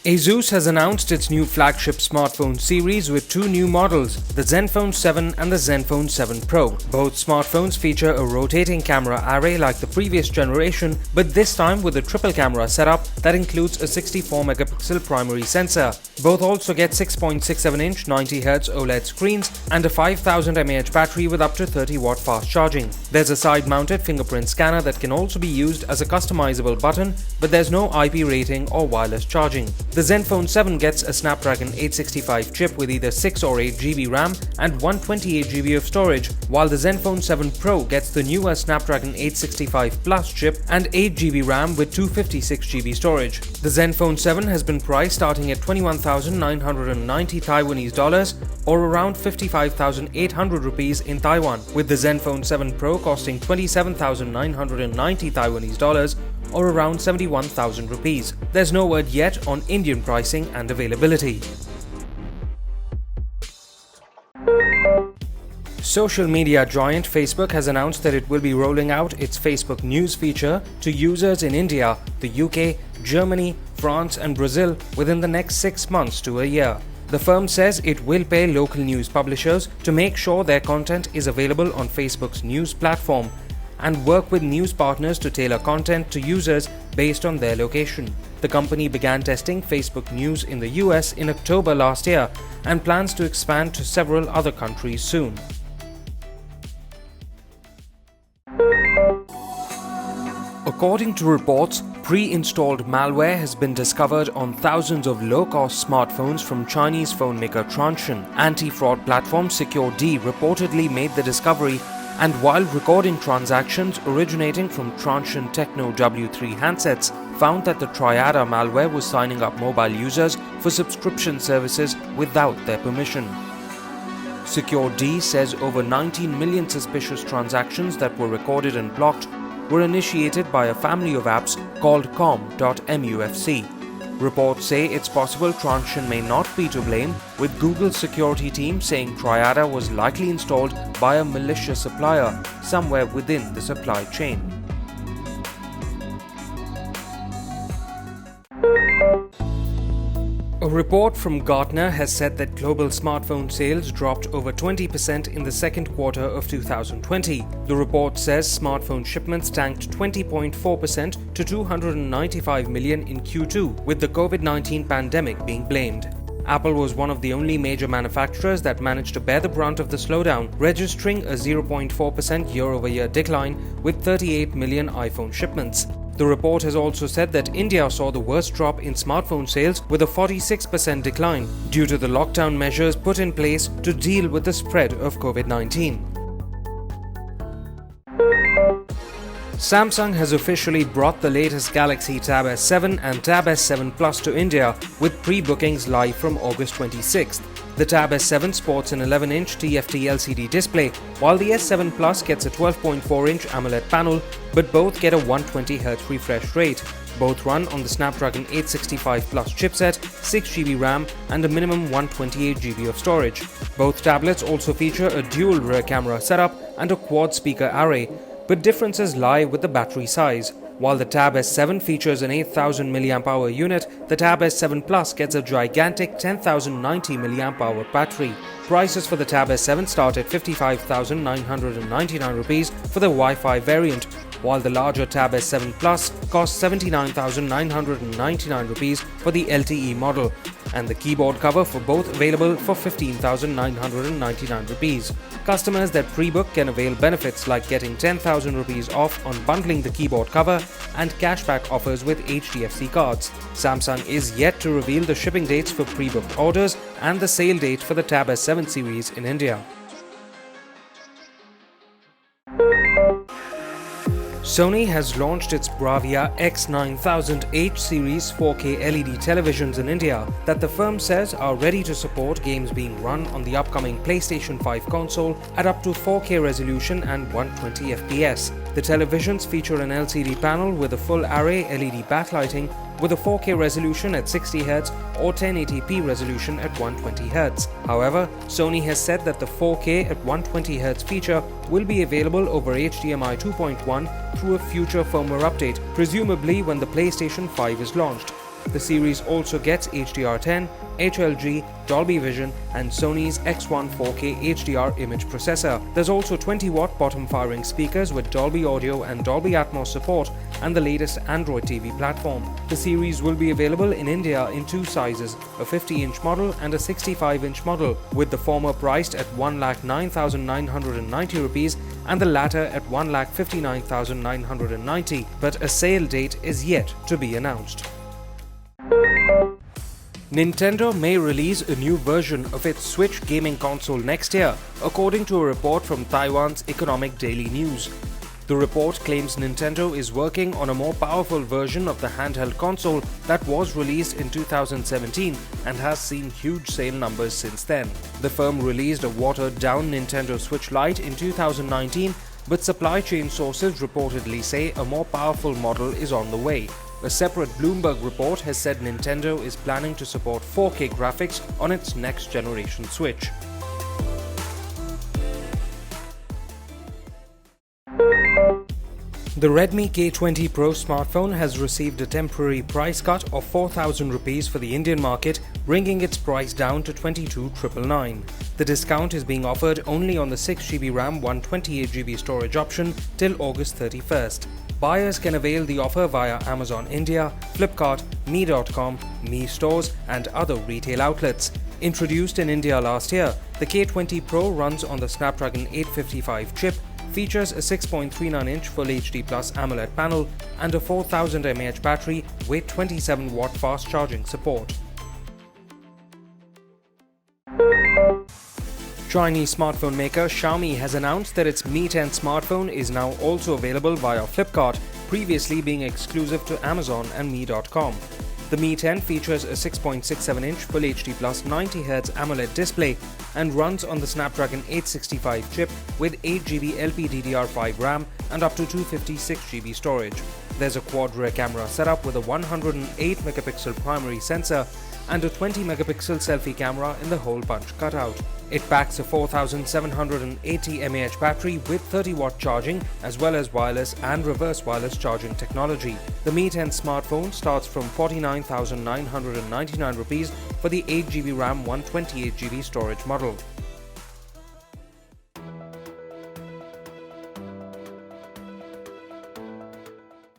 Asus has announced its new flagship smartphone series with two new models, the Zenfone 7 and the Zenfone 7 Pro. Both smartphones feature a rotating camera array like the previous generation, but this time with a triple camera setup that includes a 64-megapixel primary sensor. Both also get 6.67-inch 90Hz OLED screens and a 5000 mAh battery with up to 30-watt fast charging. There's a side-mounted fingerprint scanner that can also be used as a customizable button, but there's no IP rating or wireless charging. The Zenfone 7 gets a Snapdragon 865 chip with either 6 or 8 GB RAM and 128 GB of storage, while the Zenfone 7 Pro gets the newer Snapdragon 865 Plus chip and 8 GB RAM with 256 GB storage. The Zenfone 7 has been priced starting at 21,990 Taiwanese dollars or around 55,800 rupees in Taiwan, with the Zenfone 7 Pro costing 27,990 Taiwanese dollars or around 71,000 rupees. There's no word yet on Indian pricing and availability. Social media giant Facebook has announced that it will be rolling out its Facebook News feature to users in India, the UK, Germany, France and Brazil within the next 6 months to a year. The firm says it will pay local news publishers to make sure their content is available on Facebook's news platform and work with news partners to tailor content to users based on their location. The company began testing Facebook News in the US in October last year and plans to expand to several other countries soon. According to reports, pre-installed malware has been discovered on thousands of low-cost smartphones from Chinese phone maker Transsion. Anti-fraud platform SecureD reportedly made the discovery, and while recording transactions originating from Transsion Techno W3 handsets, found that the Triada malware was signing up mobile users for subscription services without their permission. SecureD says over 19 million suspicious transactions that were recorded and blocked were initiated by a family of apps called com.mufc. Reports say it's possible Transsion may not be to blame, with Google's security team saying Triada was likely installed by a malicious supplier somewhere within the supply chain. A report from Gartner has said that global smartphone sales dropped over 20% in the second quarter of 2020. The report says smartphone shipments tanked 20.4% to 295 million in Q2, with the COVID-19 pandemic being blamed. Apple was one of the only major manufacturers that managed to bear the brunt of the slowdown, registering a 0.4% year-over-year decline with 38 million iPhone shipments. The report has also said that India saw the worst drop in smartphone sales with a 46% decline due to the lockdown measures put in place to deal with the spread of COVID-19. Samsung has officially brought the latest Galaxy Tab S7 and Tab S7 Plus to India, with pre-bookings live from August 26th. The Tab S7 sports an 11-inch TFT LCD display, while the S7 Plus gets a 12.4-inch AMOLED panel, but both get a 120Hz refresh rate. Both run on the Snapdragon 865 Plus chipset, 6GB RAM and a minimum 128GB of storage. Both tablets also feature a dual rear camera setup and a quad speaker array, but differences lie with the battery size. While the Tab S7 features an 8000 mAh unit, the Tab S7 Plus gets a gigantic 10,090 mAh battery. Prices for the Tab S7 start at 55,999 rupees for the Wi-Fi variant, while the larger Tab S7 Plus costs 79,999 rupees for the LTE model, and the keyboard cover for both available for 15,999 rupees. Customers that pre-book can avail benefits like getting 10,000 rupees off on bundling the keyboard cover and cashback offers with HDFC cards. Samsung is yet to reveal the shipping dates for pre-booked orders and the sale date for the Tab S7 series in India. Sony has launched its Bravia X9000H series 4K LED televisions in India that the firm says are ready to support games being run on the upcoming PlayStation 5 console at up to 4K resolution and 120 FPS. The televisions feature an LCD panel with a full array LED backlighting with a 4K resolution at 60Hz or 1080p resolution at 120Hz. However, Sony has said that the 4K at 120Hz feature will be available over HDMI 2.1 through a future firmware update, presumably when the PlayStation 5 is launched. The series also gets HDR10, HLG, Dolby Vision and Sony's X1 4K HDR image processor. There's also 20-watt bottom-firing speakers with Dolby Audio and Dolby Atmos support and the latest Android TV platform. The series will be available in India in two sizes, a 50-inch model and a 65-inch model, with the former priced at 1,09,990 rupees and the latter at 1,59,990, but a sale date is yet to be announced. Nintendo may release a new version of its Switch gaming console next year, according to a report from Taiwan's Economic Daily News. The report claims Nintendo is working on a more powerful version of the handheld console that was released in 2017 and has seen huge sale numbers since then. The firm released a watered-down Nintendo Switch Lite in 2019, but supply chain sources reportedly say a more powerful model is on the way. A separate Bloomberg report has said Nintendo is planning to support 4K graphics on its next-generation Switch. The Redmi K20 Pro smartphone has received a temporary price cut of 4,000 rupees for the Indian market, bringing its price down to 22,999. The discount is being offered only on the 6GB RAM 128GB storage option till August 31st. Buyers can avail the offer via Amazon India, Flipkart, Me.com, Me Stores and other retail outlets. Introduced in India last year, the K20 Pro runs on the Snapdragon 855 chip, features a 6.39-inch Full HD Plus AMOLED panel and a 4000 mAh battery with 27-watt fast charging support. Chinese smartphone maker Xiaomi has announced that its Mi 10 smartphone is now also available via Flipkart, previously being exclusive to Amazon and Me.com. The Mi 10 features a 6.67-inch Full HD Plus 90Hz AMOLED display and runs on the Snapdragon 865 chip with 8GB LPDDR5 RAM and up to 256GB storage. There's a quad-rear camera setup with a 108-megapixel primary sensor and a 20-megapixel selfie camera in the hole punch cutout. It packs a 4780 mAh battery with 30-watt charging as well as wireless and reverse wireless charging technology. The Mi 10 smartphone starts from 49,999 rupees for the 8GB RAM 128GB storage model.